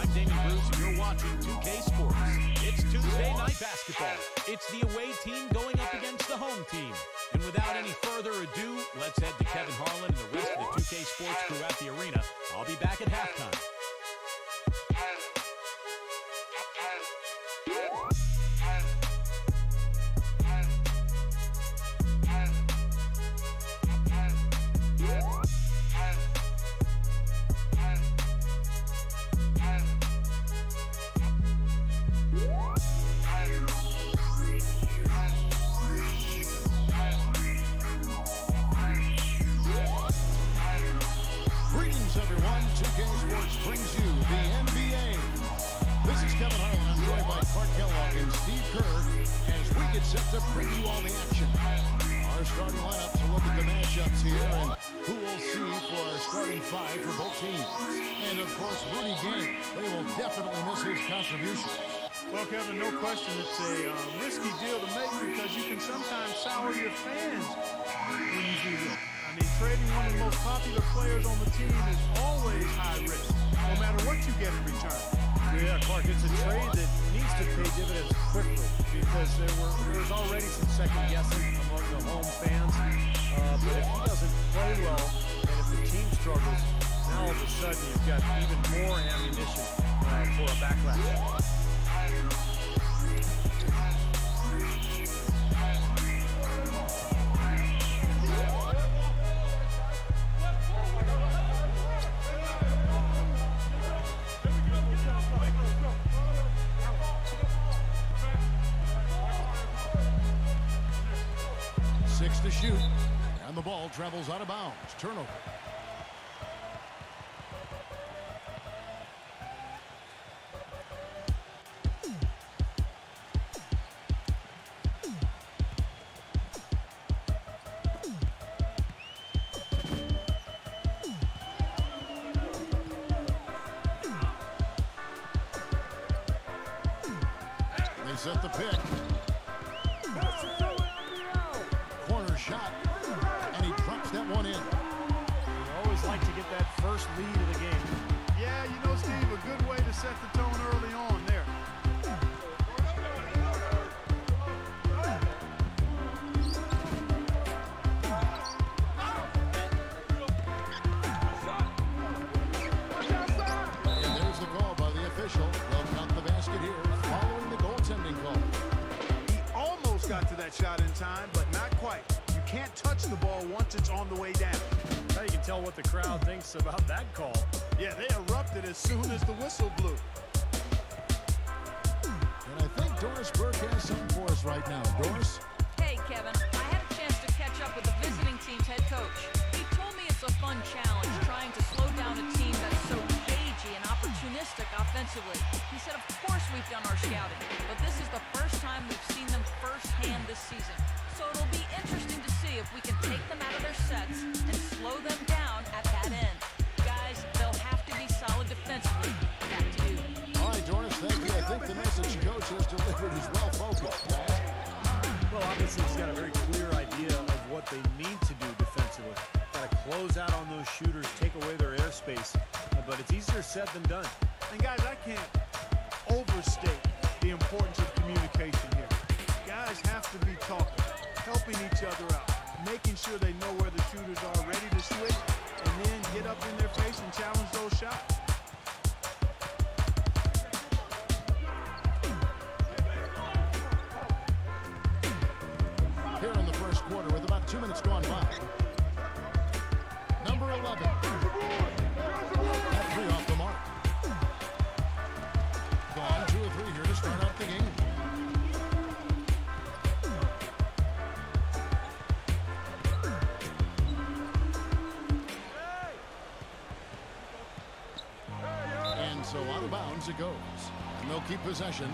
I'm Damon Bruce, and you're watching 2K Sports. It's Tuesday night basketball. It's the away team going up against the home team. And without any further ado, let's head to Kevin Harlan and the rest of the 2K Sports crew at the arena. I'll be back at halftime. Set to preview all the action. Our starting lineup to look at the matchups here and who we'll see for our starting five for both teams. And of course, Rudy Gay. They will definitely miss his contribution. Well, Kevin, no question it's a risky deal to make because you can sometimes sour your fans when you do this. I mean, trading one of the most popular players on the team is always high risk, no matter what you get in return. Yeah, Clark, it's a trade that needs to pay dividends quickly because there was already some second guessing among the home fans. But if he doesn't play well and if the team struggles, now all of a sudden you've got even more ammunition for a backlash. 6 to shoot, and the ball travels out of bounds. Turnover. They set the pick. Corner shot, and he drops that one in. You always like to get that first lead of the game. Yeah, you know, Steve, a good way to set the tone early on there. And there's the call by the official. They'll count the basket here following the goaltending call. He almost got to that shot in time, but not quite. You can't touch the ball once it's on the way down. Now you can tell what the crowd thinks about that call. Yeah, they erupted as soon as the whistle blew. And I think Doris Burke has something for us right now. Doris? Hey, Kevin. I had a chance to catch up with the visiting team's head coach. He told me it's a fun challenge trying to slow down a team that's so cagey and opportunistic offensively. He said, of course we've done our scouting, but this is the first time we've seen them firsthand this season. So it'll be interesting to see if we can take them out of their sets and slow them down at that end. Guys, they'll have to be solid defensively. Back to you. All right, Doris, thank you. I think the message coach has delivered is well focused. Well, obviously he's got a very clear idea of what they need to do defensively. Got to close out on those shooters, take away their airspace. But it's easier said than done. And guys, I can't overstate the importance of communication here. Guys have to be talking, helping each other out, making sure they know where the shooters are, ready to switch, and then get up in their face and challenge those shots. Here in the first quarter with about 2 minutes gone by. Number 11. That three off the mark. Gone 2 of 3 here to start out the game. And so out of bounds it goes. And they'll keep possession.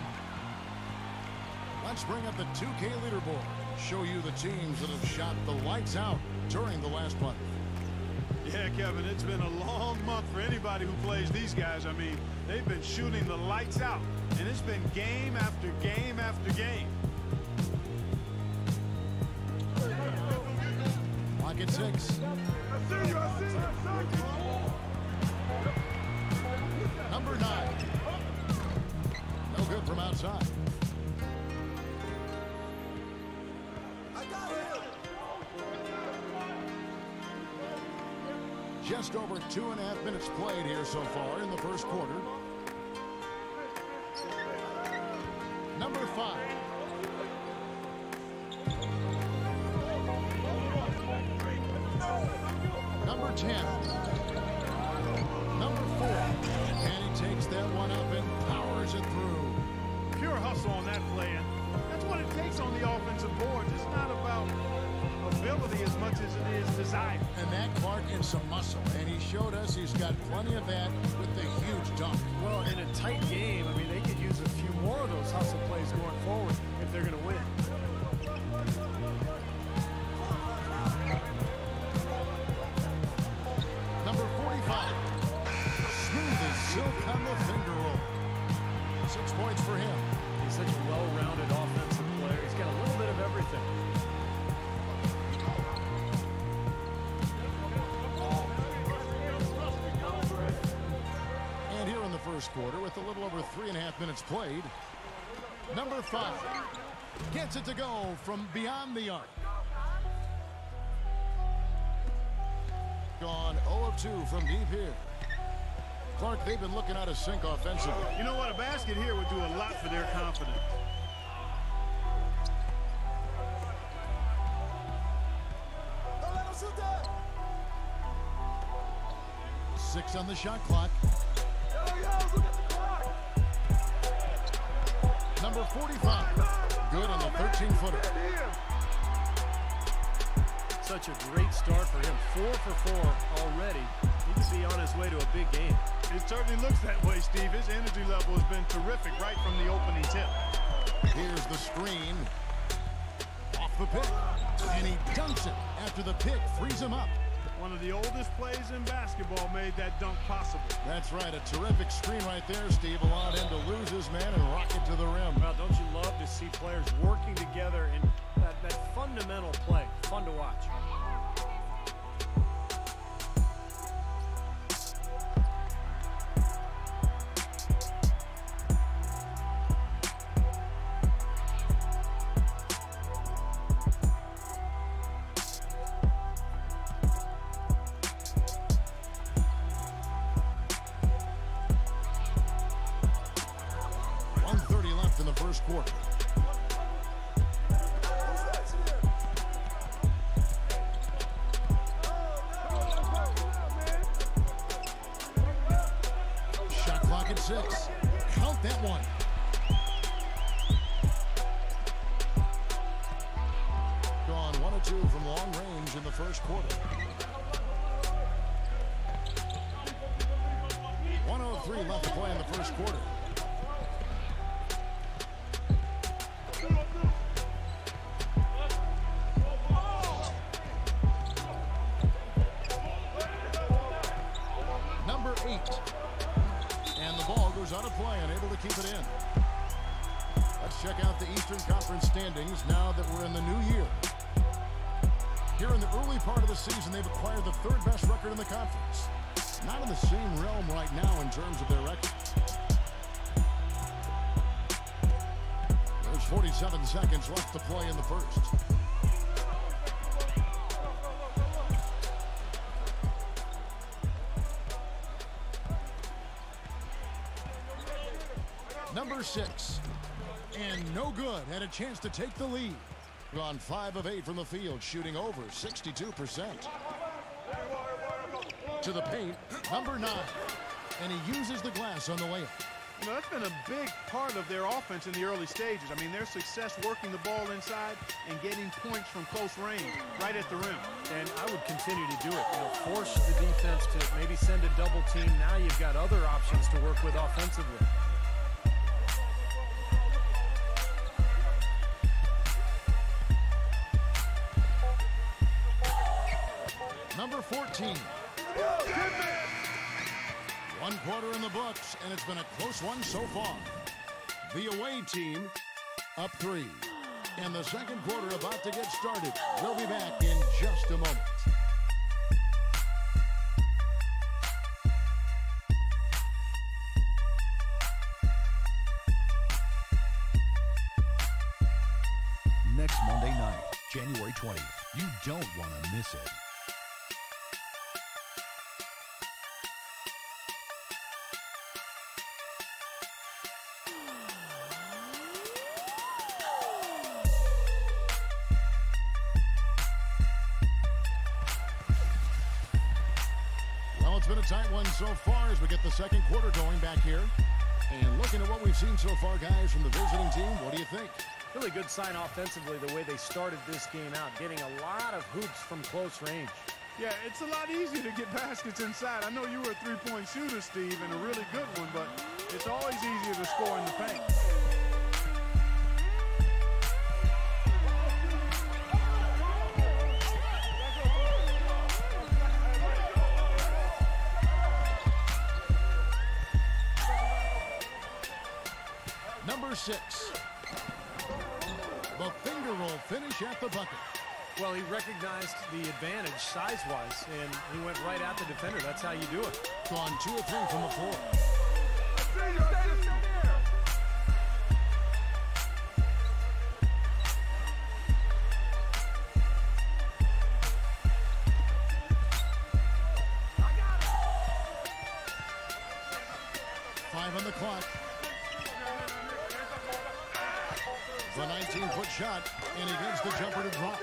Let's bring up the 2K leaderboard. Show you the teams that have shot the lights out during the last month. Yeah, Kevin, it's been a long month for anybody who plays these guys. I mean, they've been shooting the lights out, and it's been game after game after game. Clock at 6. I see you. Number 9. side. Just over 2.5 minutes played here so far in the first quarter. Number 5. Number 10. Number 4. And he takes that one up and powers it through. Pure hustle on that play, and that's what it takes on the offensive boards. It's not about ability as much as it is desire. And that, Clark, is some muscle. And he showed us he's got plenty of that with the huge dunk. Well, in a tight game, I mean, they could use a few more of those hustle plays going forward if they're going to win. Number 45. Smooth as silk on the finger roll. 6 points for him. He's such a well-rounded offensive player. He's got a little bit of everything. And here in the first quarter, with a little over 3.5 minutes played, number 5 gets it to go from beyond the arc. Gone 0 of 2 from deep here. Clark, they've been looking out of sync offensively. You know what? A basket here would do a lot for their confidence. Six on the shot clock. Number 45. Good on the 13-footer. Such a great start for him. 4 for 4 already. He could be on his way to a big game. It certainly looks that way, Steve. His energy level has been terrific right from the opening tip. Here's the screen. Off the pick. And he dunks it after the pick frees him up. One of the oldest plays in basketball made that dunk possible. That's right. A terrific screen right there, Steve. Allowed him to lose his man and rock it to the rim. Well, don't you love to see players working together in that fundamental play? Fun to watch. In the first quarter. Shot clock at 6. Count that one. Gone 1 of 2 from long range in the first quarter. 1:03 left to play in the first quarter. Number 8. And the ball goes out of play, unable to keep it in. Let's check out the Eastern Conference standings now that we're in the new year. Here in the early part of the season, they've acquired the 3rd best record in the conference. Not in the same realm right now in terms of their record. There's 47 seconds left to play in the first. Number 6. And no good. Had a chance to take the lead. Gone 5 of 8 from the field, shooting over 62%. To the paint, number 9. And he uses the glass on the layup. You know, that's been a big part of their offense in the early stages. I mean, their success working the ball inside and getting points from close range, right at the rim. And I would continue to do it. You know, force the defense to maybe send a double team. Now you've got other options to work with offensively. Number 14. 1 quarter in the books, and it's been a close one so far. The away team up 3. And the second quarter about to get started. We'll be back in just a moment. next Monday night, January 20th. You don't want to miss it. Well, it's been a tight one so far as we get the second quarter going back here. And looking at what we've seen so far, guys, from the visiting team, what do you think? Really good sign offensively the way they started this game out, getting a lot of hoops from close range. Yeah, it's a lot easier to get baskets inside. I know you were a three-point shooter, Steve, and a really good one, but it's always easier to score in the paint. Number 6. The finger roll finish at the bucket. Well, he recognized the advantage size-wise, and he went right at the defender. That's how you do it. Gone 2 of 3 from the floor. Five on the clock. The 19-foot shot, and he gets the jumper to drop.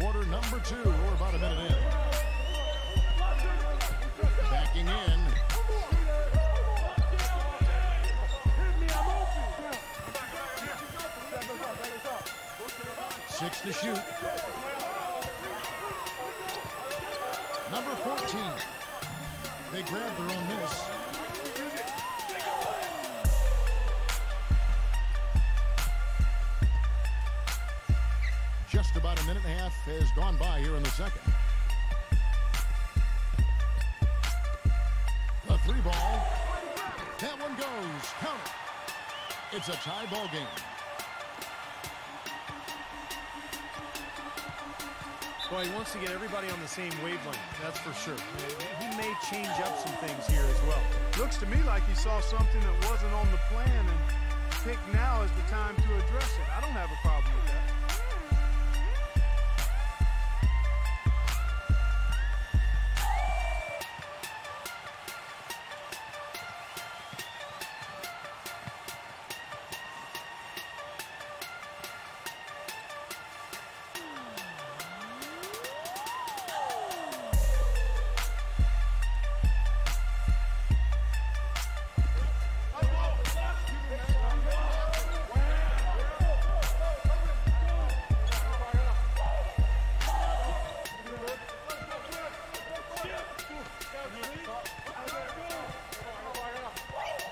Quarter number 2, we're about a minute in. Backing in. Six to shoot. Number 14. They grab their own miss. Just about a minute and a half has gone by here in the second. The 3 ball. That one goes. Count it. It's a tie ball game. Well, he wants to get everybody on the same wavelength, that's for sure. He may change up some things here as well. Looks to me like he saw something that wasn't on the plan and picked now as the time to address it. I don't have a problem with that.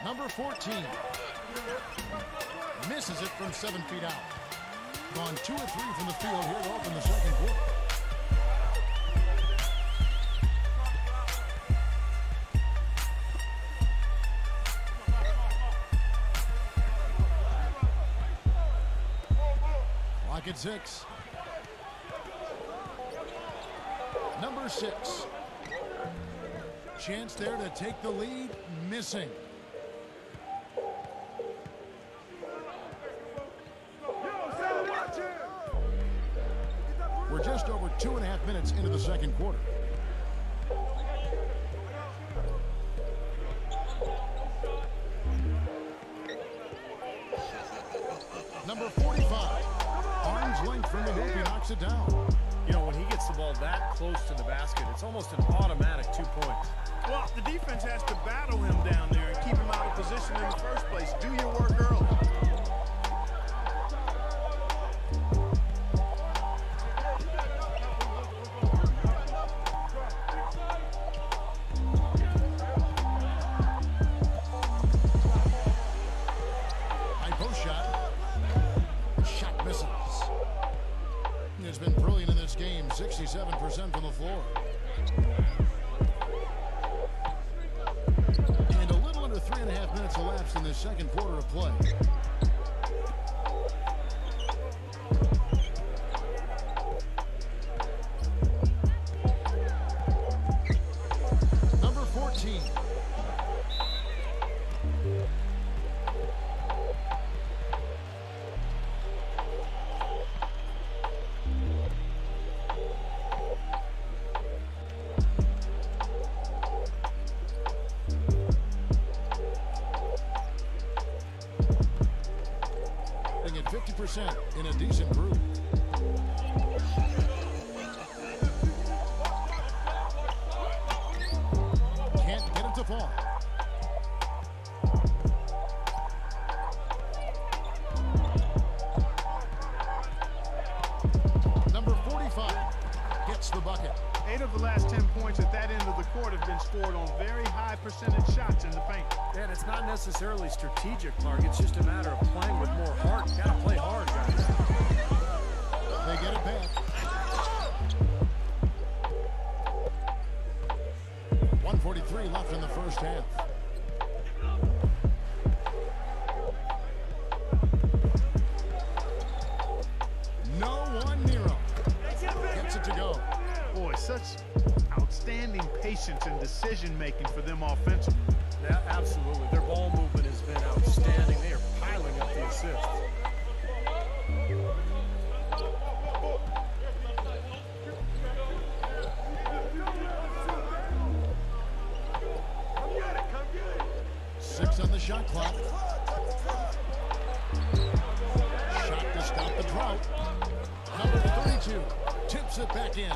Number 14 misses it from 7 feet out. Gone 2 of 3 from the field here to open the second quarter. Clock at 6. Number 6. Chance there to take the lead, missing. We're just over 2.5 minutes into the second quarter. Number 45, arm's length from the hoop, he knocks it down. You know, when he gets the ball that close to the basket, it's almost an automatic 2 points. Well, the defense has to battle him down there and keep him out of position in the first place. Do your work early. Shot misses. Has been brilliant in this game, 67% from the floor. And a little under 3.5 minutes elapsed in this second quarter of play. Number 14, Gets the bucket. 8 of the last 10 points at that end of the court have been scored on very high percentage shots in the paint. And it's not necessarily strategic, Mark. It's just a matter of playing with more heart. You gotta play hard, guys. They get it back. 1:43 left in the first half. No one near him. Gets it to go. Boy, such outstanding patience and decision-making for them offensively. Yeah, absolutely. Their ball movement has been outstanding. They are piling up the assists. On the shot clock. Shot to stop the drought. Number 32 tips it back in.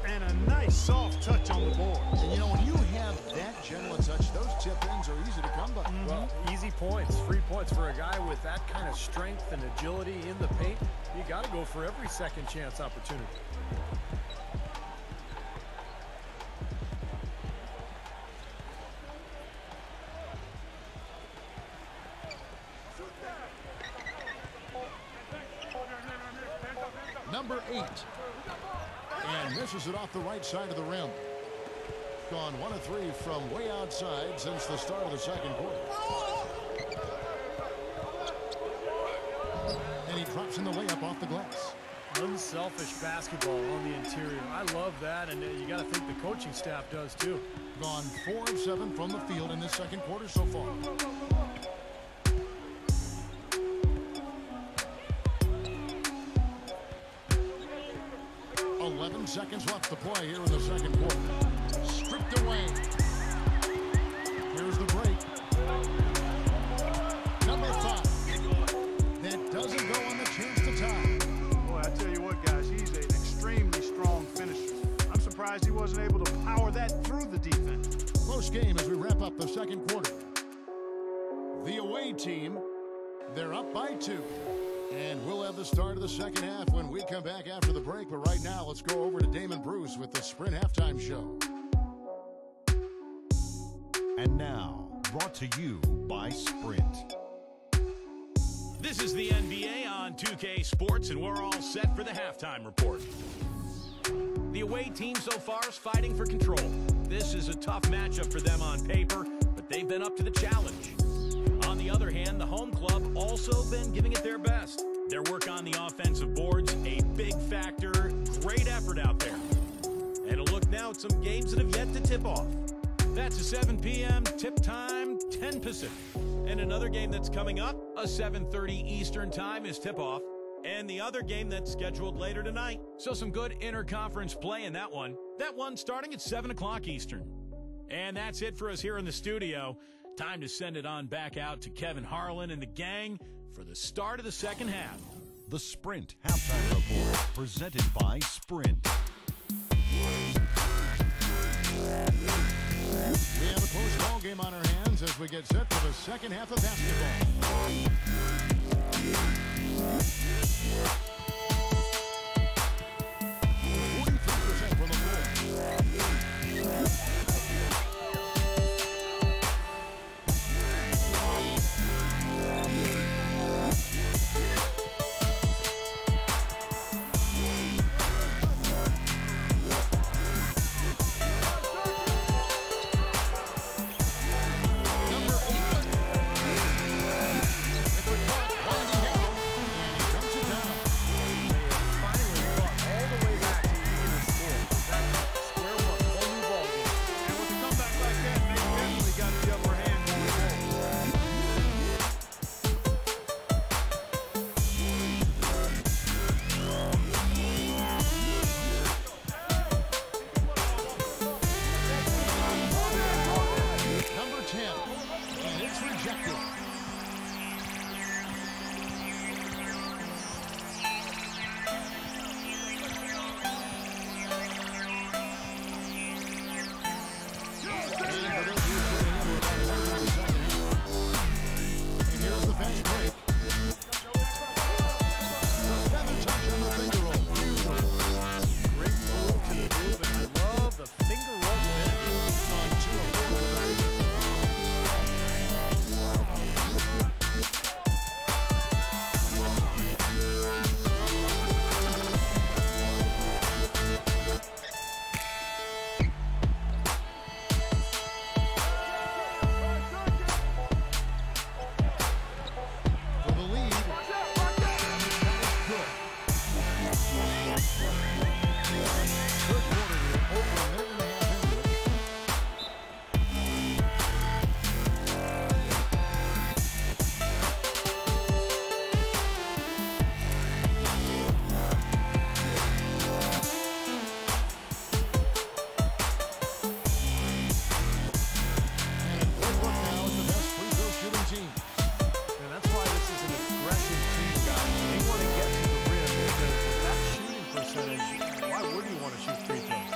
And a nice soft touch on the board. And you know, when you have that gentle touch, those tip-ins are easy to come by. Well, easy points, free points for a guy with that kind of strength and agility in the paint. You got to go for every second chance opportunity. Number 8. And misses it off the right side of the rim. Gone 1 of 3 from way outside since the start of the second quarter. And he drops in the layup off the glass. Unselfish basketball on the interior. I love that, and you got to think the coaching staff does too. Gone 4 of 7 from the field in this second quarter so far. 11 seconds left to play here in the second quarter. Stripped away. Here's the break. Number 5. That doesn't go on the chance to tie. Boy, I tell you what, guys, he's an extremely strong finisher. I'm surprised he wasn't able to power that through the defense. Close game as we wrap up the second quarter. The away team, they're up by 2. And we'll have the start of the second half when we come back after the break. But right now, let's go over to Damon Bruce with the Sprint Halftime Show. And now, brought to you by Sprint. This is the NBA on 2K Sports, and we're all set for the halftime report. The away team so far is fighting for control. This is a tough matchup for them on paper, but they've been up to the challenge. On the other hand, the home club also been giving it their best. Their work on the offensive boards, a big factor, great effort out there. And a look now at some games that have yet to tip off. That's a 7 p.m. tip time, 10 Pacific. And another game that's coming up, a 7:30 Eastern time is tip-off. And the other game that's scheduled later tonight. So some good interconference play in that one. That one starting at 7 o'clock Eastern. And that's it for us here in the studio. Time to send it on back out to Kevin Harlan and the gang for the start of the second half. The Sprint Halftime Report, presented by Sprint. We have a close ball game on our hands as we get set for the second half of basketball. 43% from the floor. Third quarter here, over a minute and a half into it. And Westbrook now is the best free throw shooting team. And that's why this is an aggressive team, guys. They want to get to the rim because with that shooting percentage, why wouldn't you want to shoot free throws?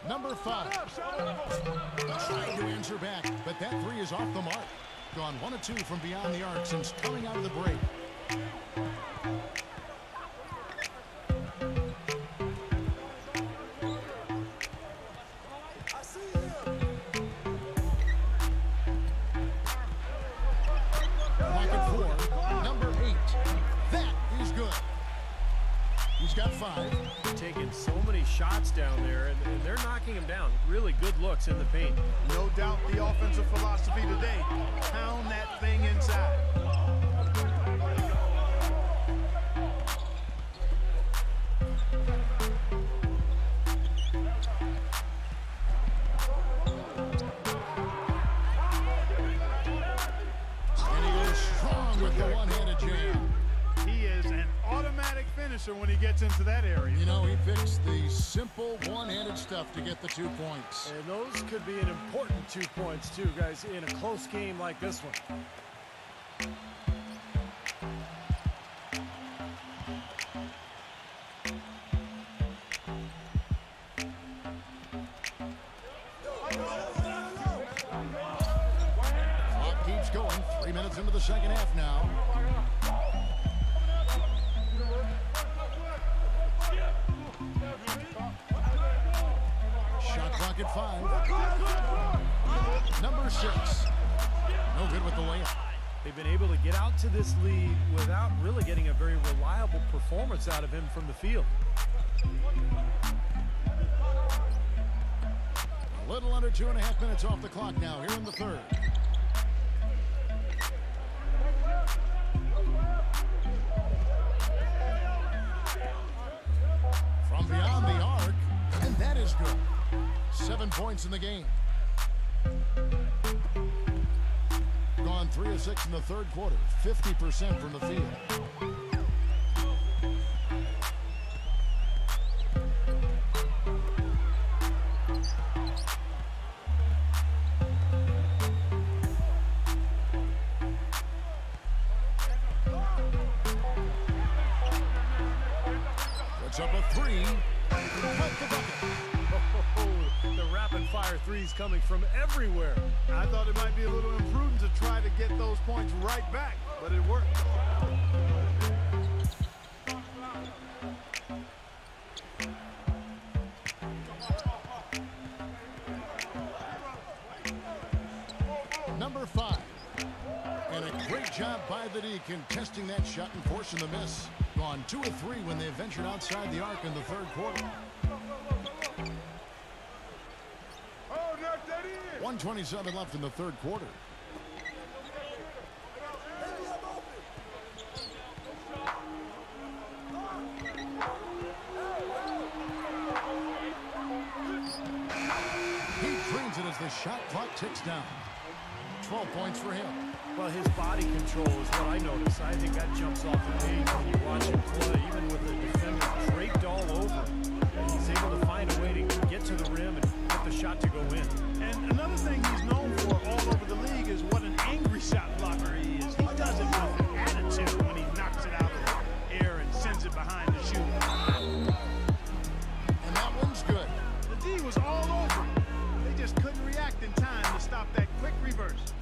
Number 5. Trying to answer back, but that three is off the mark. Gone 1 of 2 from beyond the arc since coming out of the break. Back at 4. Number 8. That is good. He's got 5. Taking so many shots down there, and they're knocking him down. Really good looks in the paint. No doubt the offensive philosophy today. Pound that thing inside. And he goes strong with the one-handed jam. He is an automatic finisher when he gets into that area. You know, he picks the simple one-handed stuff to get the 2 points. And those could be an important 2 points, too, guys, in a close game like this one. Clock keeps going. 3 minutes into the second half now. Shot clock at 5. Number 6. No good with the layup. They've been able to get out to this lead without really getting a very reliable performance out of him from the field. A little under 2.5 minutes off the clock now here in the third. From beyond the arc, and that is good. 7 points in the game. Gone 3 of 6 in the third quarter, 50% from the field. Puts up a 3. Cut the bucket. The rapid-fire threes coming from everywhere. I thought it might be a little imprudent to try to get those points right back, but it worked. Number 5. And a great job by the D contesting that shot and forcing the miss. Gone 2 of 3 when they ventured outside the arc in the third quarter. 1:27 left in the third quarter. He drains it as the shot clock ticks down. 12 points for him. Well, his body control is what I notice. I think that jumps off the page when you watch him play, even with the defender draped all over him. He's able to find a way to get to the rim and get the shot to go in. And another thing he's known for all over the league is what an angry shot blocker he is. He does it with an attitude when he knocks it out of the air and sends it behind the shooter. And that one's good. The D was all over him. They just couldn't react in time to stop that quick reverse.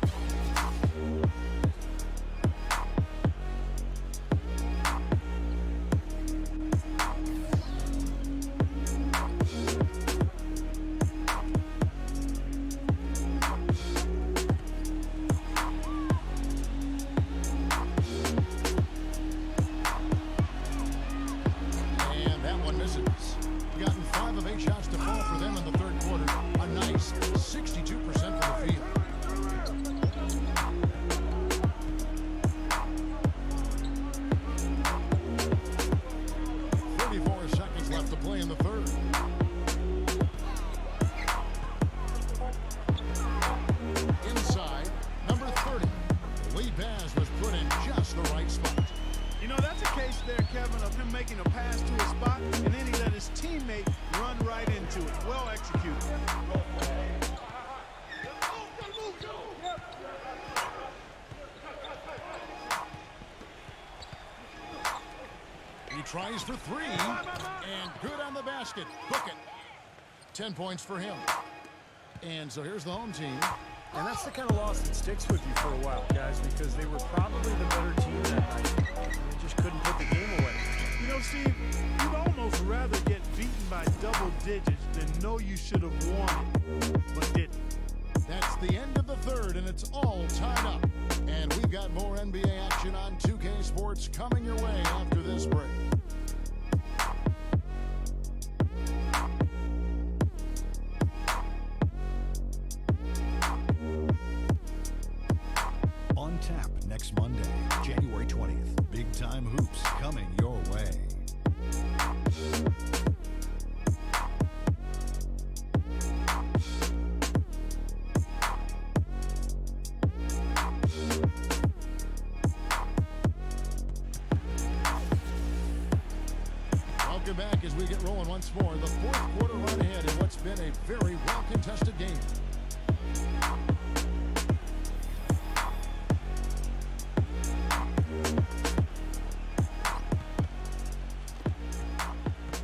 there, Kevin, of him making a pass to a spot, and then he let his teammate run right into it. Well executed. He tries for three, and good on the basket. Book it. 10 points for him. And so here's the home team. And that's the kind of loss that sticks with you for a while, guys, because they were probably the better team that night. They just couldn't put the game away. You know, Steve, you'd almost rather get beaten by double digits than know you should have won it, but didn't. That's the end of the third, and it's all tied up. And we've got more NBA action on 2K Sports coming your way after this break. On tap next Monday, January 20th. Big time hoops coming your way. Welcome back as we get rolling once more. The fourth quarter run ahead in what's been a very well-contested game.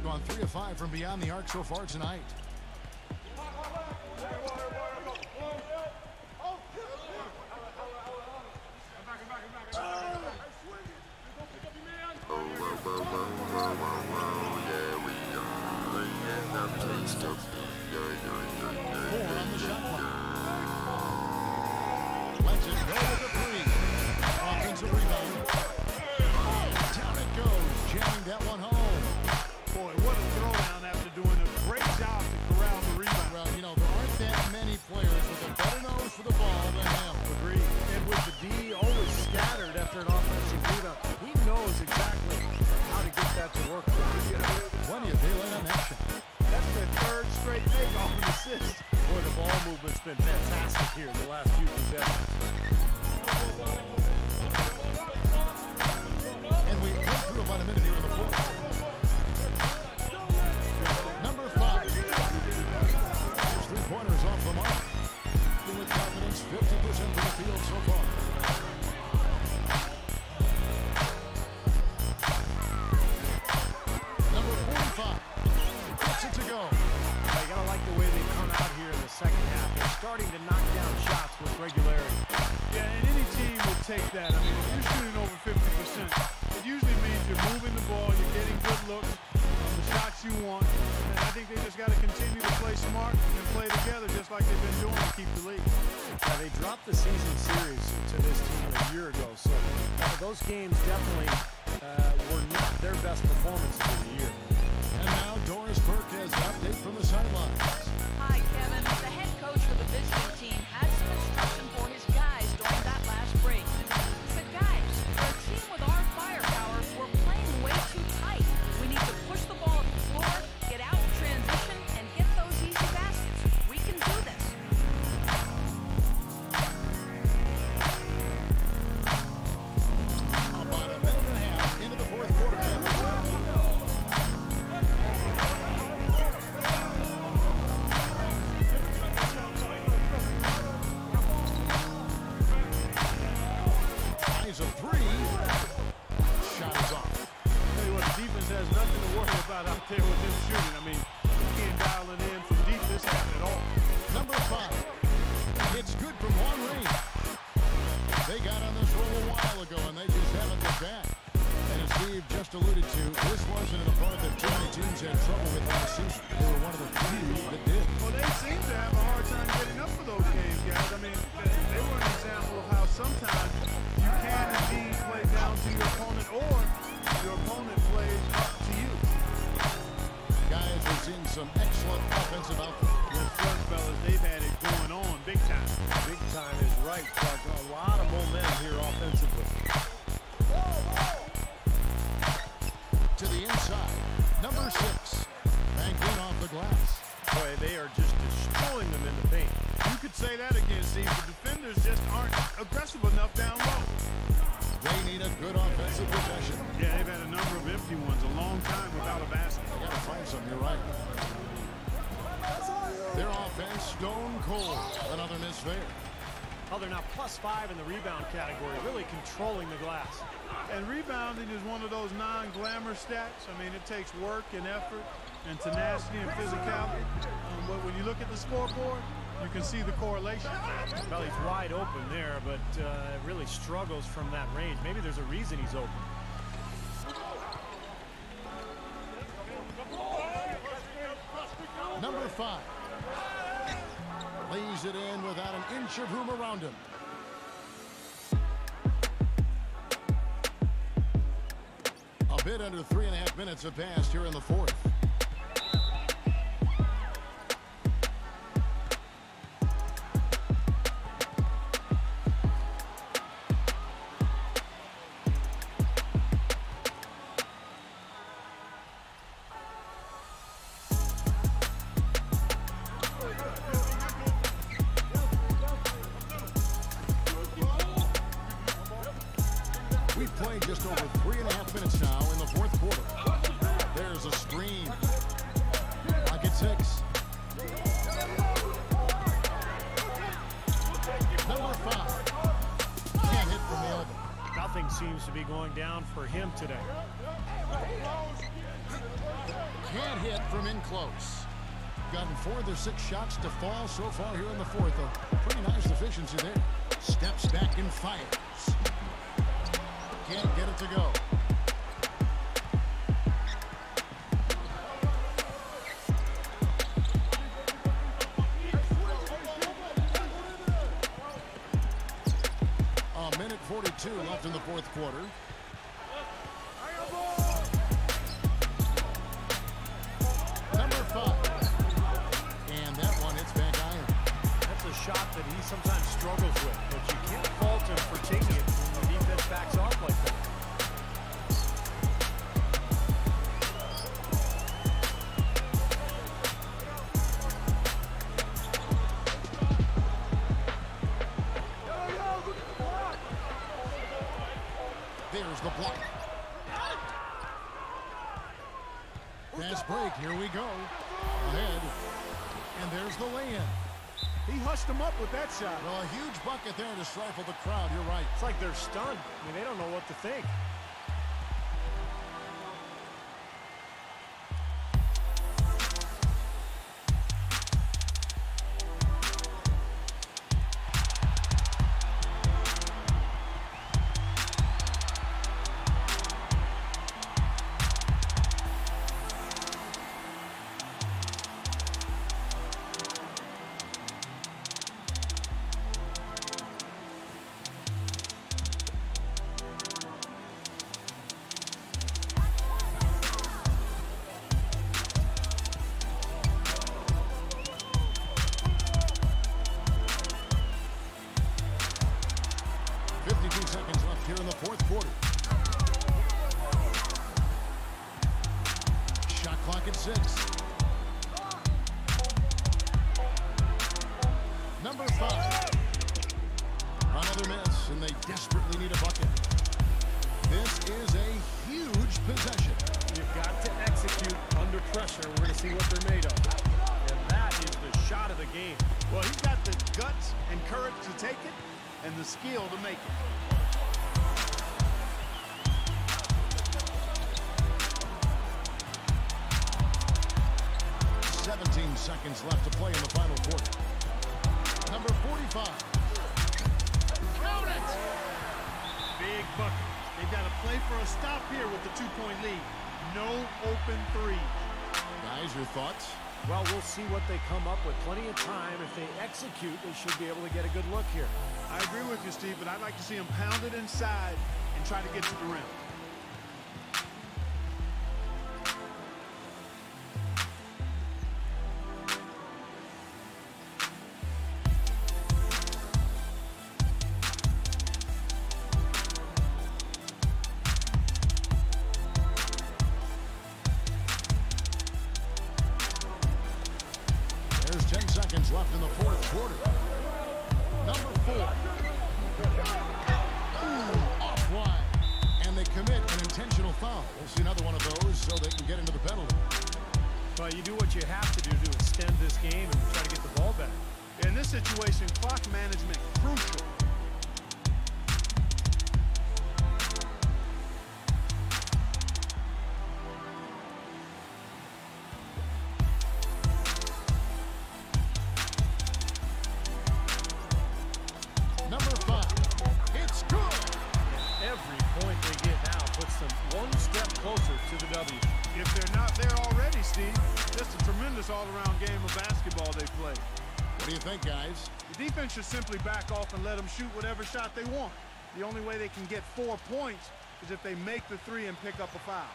Gone 3 of 5 from beyond the arc so far tonight. Been fantastic here in the last few possessions. And we went through about a minute here in the fourth. Number 5. His three-pointers off the mark. With confidence, 50% from the field so far. Number 45. Gets it to go. You gotta like the way they come out here in the second half. They're starting to knock down shots with regularity. Yeah, and any team would take that. I mean, if you're shooting over 50%, it usually means you're moving the ball, you're getting good looks, the shots you want. And I think they just got to continue to play smart and play together just like they've been doing to keep the lead. Yeah, they dropped the season series to this team a year ago, so those games definitely were not their best performances of the year. And now Doris Burke has an update from the sidelines. Hi, Kevin. The head coach for the visiting team had some instruction for his guys during that last break. He said, guys, for a team with our firepower, we're playing way too tight. We need to push the ball up the floor, get out in transition, and get those easy baskets. We can do this. About a minute and a half into the fourth quarter. A three. Shot is off. Tell you what, the defense has nothing to worry about out there with them shooting. I mean, you can't dial it in from deep this half at all. Number 5. It's good from long range. They got on this roll a while ago, and they just haven't looked back. And as Steve just alluded to, this wasn't an opponent that too many teams had trouble with last season. They were one of the few that did. Well, they seem to have a hard time getting up for those games, guys. I mean, they were an example of how sometimes you can indeed play down to your opponent, or your opponent plays up to you. Guys, we've seen some excellent offensive output. Yes, sir, fellas. They've had it going on big time. Big time is right, Clark. A lot of momentum here offensively. To the inside. Number 6. Banked in off the glass. Boy, they are just destroying them in the paint. You could say that again, Steve. The defenders just aren't aggressive enough down low. They need a good offensive possession. Yeah, they've had a number of him. You're right. Their offense, stone cold. Another miss there. Well, they're now +5 in the rebound category, really controlling the glass. And rebounding is one of those non-glamour stats. I mean, it takes work and effort and tenacity and physicality. But when you look at the scoreboard, you can see the correlation. Well, he's wide open there, but really struggles from that range. Maybe there's a reason he's open. Number 5. Lays it in without an inch of room around him. A bit under 3.5 minutes have passed here in the fourth. We've played just over 3.5 minutes now in the fourth quarter. There's a screen. Pocket 6. Number 5. Can't hit from the elbow. Nothing seems to be going down for him today. Can't hit from in close. Gotten 4 of their 6 shots to fall so far here in the fourth. A pretty nice efficiency there. Steps back and fires. Can't get it to go. A minute 42 left in the fourth quarter. Number 5. And that one hits back iron. That's a shot that he sometimes struggles with, but you can't fault him for taking it when the defense backs off like that. There's the block. Fast break. Here we go. Ahead. And there's the lay-in. He hushed him up with that shot. Well, a huge bucket there to stifle the crowd. You're right. It's like they're stunned. I mean, they don't know what to think. Here in the fourth quarter. Shot clock at 6. Number 5. Another miss, and they desperately need a bucket. This is a huge possession. You've got to execute under pressure. We're going to see what they're made of. And that is the shot of the game. Well, he's got the guts and courage to take it and the skill to make it. 17 seconds left to play in the final quarter. Number 45. Count it! Big bucket. They've got to play for a stop here with the 2-point lead. No open three. Guys, your thoughts? Well, we'll see what they come up with. Plenty of time. If they execute, they should be able to get a good look here. I agree with you, Steve, but I'd like to see them pound it inside and try to get to the rim. There's 10 seconds left in the fourth quarter. Number 4. Ooh, offline. And they commit an intentional foul. We'll see another one of those so they can get into the penalty. Well, you do what you have to do to extend this game and try to get the ball back. In this situation, clock management crucial. Number 5. It's good. Every point they get now puts them one step closer to the W. If they're not there already, Steve, just a tremendous all-around game of basketball they play. What do you think, guys? The defense should simply back off and let them shoot whatever shot they want. The only way they can get 4 points is if they make the three and pick up a foul.